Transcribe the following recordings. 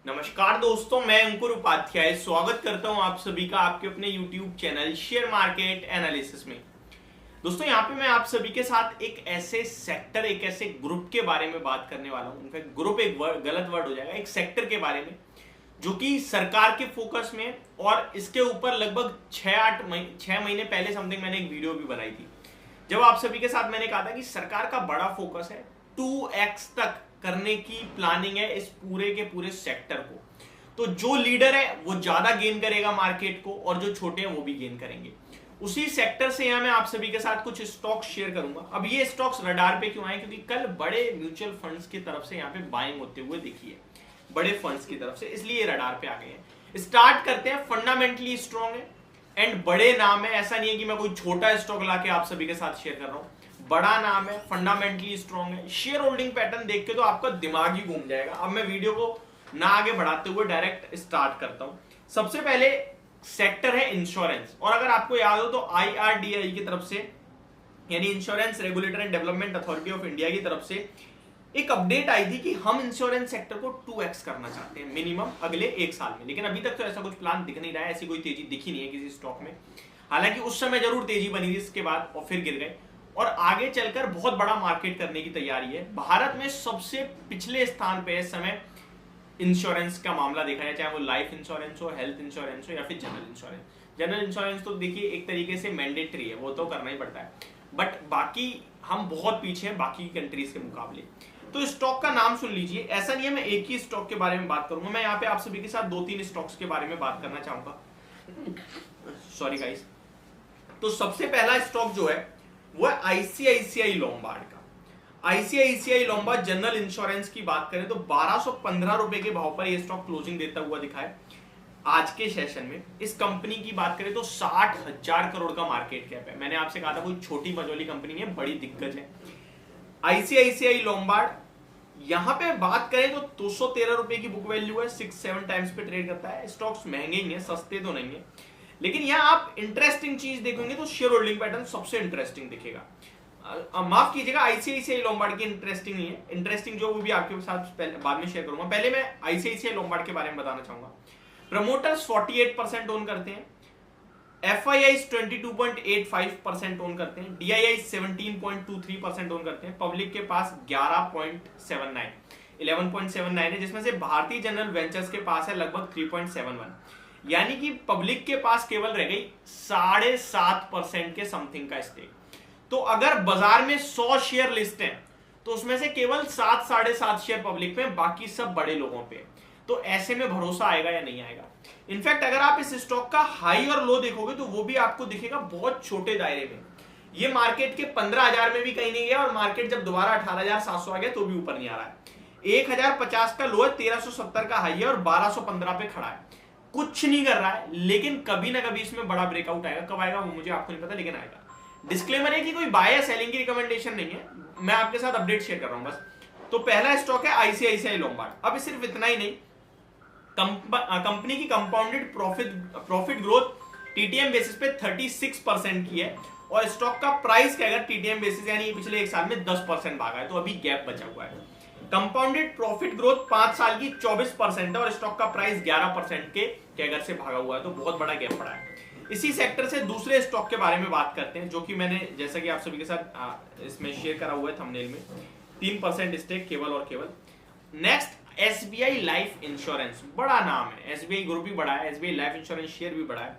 नमस्कार दोस्तों, मैं अंकुर उपाध्याय स्वागत करता हूं आप सभी का आपके अपने YouTube channel share market analysis में। दोस्तों, यहां पे मैं आप सभी के साथ एक ऐसे सेक्टर, एक ऐसे ग्रुप के बारे में बात करने वाला हूं। इनफैक्ट ग्रुप एक गलत वर्ड हो जाएगा, एक सेक्टर के बारे में जो कि सरकार के फोकस में, और इसके ऊपर लगभग 6 महीने पहले समथिंग मैंने एक वीडियो भी बनाई थी, जब आप सभी के साथ मैंने कहा था कि सरकार का बड़ा फोकस है 2x तक करने की प्लानिंग है इस पूरे के पूरे सेक्टर को। तो जो लीडर है वो ज्यादा गेन करेगा मार्केट को, और जो छोटे हैं वो भी गेन करेंगे। उसी सेक्टर से यहां मैं आप सभी के साथ कुछ स्टॉक्स शेयर करूंगा। अब ये स्टॉक्स रडार पे क्यों आए? क्योंकि कल बड़े म्यूचुअल फंड्स की तरफ से यहाँ पे बाइंग होते हुए दिखी है, बड़े फंड्स की तरफ से, इसलिए रडार पे आ गए हैं। स्टार्ट करते हैं। फंडामेंटली स्ट्रॉन्ग है एंड बड़े नाम है। ऐसा नहीं है कि मैं कोई छोटा स्टॉक लाके आप सभी के साथ शेयर कर रहा हूं। बड़ा नाम है, फंडामेंटली स्ट्रॉन्ग है। शेयर होल्डिंग पैटर्न देख के तो आपका दिमाग ही घूम जाएगा। अब मैं वीडियो को ना आगे बढ़ाते हुए डायरेक्ट स्टार्ट करता हूं। सबसे पहले सेक्टर है इंश्योरेंस, और अगर आपको याद हो तो IRDAI की तरफ से, यानी insurance regulator and development authority of India की तरफ से एक अपडेट आई थी कि हम इंश्योरेंस सेक्टर को 2x करना चाहते हैं मिनिमम अगले 1 साल में। लेकिन अभी तक तो ऐसा कुछ प्लान दिख नहीं रहा है, ऐसी कोई तेजी दिखी नहीं है किसी स्टॉक में। हालांकि उस समय जरूर तेजी बनी थी, इसके बाद और फिर गिर गए, और आगे चलकर बहुत बड़ा मार्केट करने की तैयारी है। भारत में सबसे पिछले स्थान पे इस समय इंश्योरेंस का मामला देखा जाए, चाहे वो लाइफ इंश्योरेंस हो, हेल्थ इंश्योरेंस हो या फिर जनरल इंश्योरेंस। जनरल इंश्योरेंस तो देखिए एक तरीके से मैंडेटरी है, वो तो करना ही पड़ता है, बट बाकी हम बहुत पीछे हैं बाकी कंट्रीज के मुकाबले। तो स्टॉक का नाम सुन लीजिए। ऐसा नहीं है मैं एक ही स्टॉक के बारे में बात करूंगा, मैं यहाँ पे आप सभी के साथ 2-3 स्टॉक्स के बारे में बात करना चाहूंगा। Sorry guys. तो सबसे पहला स्टॉक जो है वो है आईसीआईसीआई लोम्बार्ड का। आईसीआईसीआई लोम्बार्ड जनरल इंश्योरेंस की बात करें तो 1215 रुपए के भाव पर यह स्टॉक क्लोजिंग देता हुआ दिखा है आज के सेशन में। इस कंपनी की बात करें तो 60,000 करोड़ का मार्केट कैप है। मैंने आपसे कहा था कोई छोटी मझोली कंपनी नहीं है, बड़ी दिग्गज है आईसीआईसीआई लोम्बार्ड। यहां पे बात करें तो 213 रुपए की बुक वैल्यू है, 6-7 टाइम्स पे ट्रेड करता है। स्टॉक्स महंगे ही हैं, सस्ते तो नहीं है। लेकिन यहां आप इंटरेस्टिंग चीज देखेंगे तो शेयर होल्डिंग पैटर्न सबसे इंटरेस्टिंग दिखेगा। माफ कीजिएगा, आईसीआईसीआई लोम्बार्ड की इंटरेस्टिंग नहीं है। इंटरेस्टिंग जो वो भी आपके साथ बाद में शेयर करूंगा। पहले मैं आईसीआईसीआई लोम्बार्ड के बारे में बताना चाहूंगा। प्रमोटर्स 48% ओन करते हैं, FIIs 22.85% ओन करते हैं, DIIs 17.23% ओन करते हैं। पब्लिक के पास 11.79 है, जिसमें से भारतीय जनरल वेंचर्स के पास है लगभग 3.71, यानी कि पब्लिक के पास केवल रह गई 7.5% के समथिंग का स्टेक। तो अगर बाजार में 100 शेयर लिस्ट हैं तो उसमें से केवल 7-7.5 शेयर पब्लिक में, बाकी सब बड़े लोगों पे। तो ऐसे में भरोसा आएगा या नहीं आएगा? इनफैक्ट अगर आप इस स्टॉक का हाई और लो देखोगे तो वो भी आपको दिखेगा बहुत छोटे दायरे में। ये मार्केट के 15,000 में भी कहीं नहीं गया, और मार्केट जब दोबारा 18,700 आ गया तो भी ऊपर नहीं आ रहा है। 1050 का लो है, 1370 का हाई है, और 1215 पे खड़ा है। कुछ नहीं कर रहा है, लेकिन कभी ना कभी इसमें बड़ा ब्रेकआउट आएगा। कब आएगा वो मुझे आपको नहीं पता, लेकिन आएगा। डिस्क्लेमर है कि कोई बाय या सेलिंग की रिकमेंडेशन नहीं है, मैं आपके साथ अपडेट शेयर कर रहा हूं बस। तो पहला स्टॉक है आईसीआईसीआई लोम्बार्ड। अब सिर्फ इतना ही नहीं, कंपनी की compounded profit growth TTM basis पे 36% की है, और स्टॉक का प्राइस क्या है टीटीएम बेसिस, यानी पिछले 1 साल में 10% भागा है, तो अभी गैप बचा हुआ है। कंपाउंडेड प्रॉफिट ग्रोथ 5 साल की 24% है, और स्टॉक का प्राइस 11% के कैगर से भागा हुआ है, तो बहुत बड़ा गैप पड़ा है। इसी सेक्टर से दूसरे स्टॉक के बारे में बात करते हैं, जो कि मैंने जैसा कि आप सभी के साथ इसमें शेयर करा हुआ है थंबनेल में, 3% स्टेक केवल और केवल। नेक्स्ट SBI लाइफ इंश्योरेंस, बड़ा नाम है। SBI ग्रुप भी बड़ा है, SBI लाइफ इंश्योरेंस शेयर भी बड़ा है।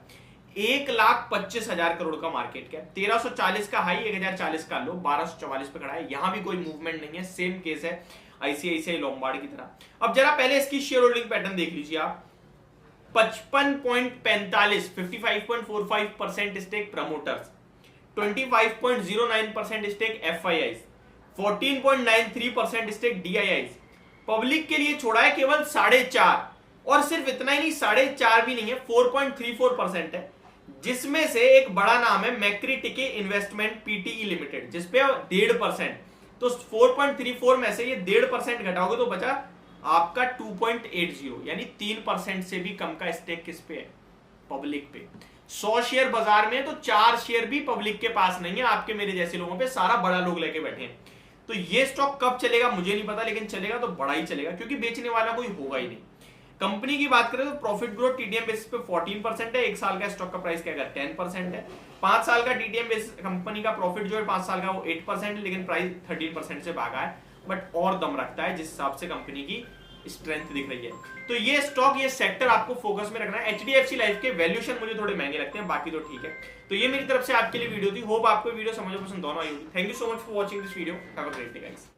1,25,000 करोड़ का मार्केट कैप, 1340 का हाई, 1040 का लो, 1244 पे खड़ा है। यहां भी कोई मूवमेंट नहीं है, सेम केस है आईसीआईसीआई लोम्बार्ड की तरह। अब जरा पहले इसकी शेयर होल्डिंग पैटर्न देख लीजिए आप। 55.45 55.45% stake promoters, 25.09% stake FIIs, 14.93% stake DIIs। Public के लिए छोड़ा है केवल 4.5, और सिर्फ इतना ही नहीं, 4.5 भी नहीं है, 4.34% है, जिसमें से एक बड़ा नाम है मैक्री इन्वेस्टमेंट PTE लिमिटेड, जिसपे 1.5%। तो 4.34 में से ये 1.5% घटाओगे तो बचा आपका 2.80, यानी 3% से भी कम का स्टेक किस पे है? पब्लिक पे। 100 शेयर बाजार में तो 4 शेयर भी पब्लिक के पास नहीं है, आपके मेरे जैसे लोगों पे, सारा बड़ा लोग लेके बैठे हैं। तो ये स्टॉक कब चलेगा मुझे नहीं पता, लेकिन चलेगा तो बड़ा ही चलेगा, क्योंकि बेचने वाला कोई होगा ही नहीं। कंपनी की बात करें तो प्रॉफिट ग्रोथ टीडीएम बेसिस पे 14% है, एक साल का स्टॉक का प्राइस क्या 10% है। 5 साल का टीडीएम बेसिस कंपनी का प्रॉफिट जो है 5 साल का वो 8% है, लेकिन प्राइस 13% से भागा है, बट और दम रखता है जिस हिसाब से कंपनी की स्ट्रेंथ दिख रही है। तो ये स्टॉक, ये सेक्टर आपको फोकस में रखना है। एचडीएफसी लाइफ के वैल्यूएशन मुझे थोड़े महंगे लगते हैं, बाकी तो ठीक है। तो ये मेरी तरफ से आपके लिए वीडियो थी। होप आपको वीडियो समझ पसंद दोनों आई होगी। Thank you so much for watching this video. Have a great day guys.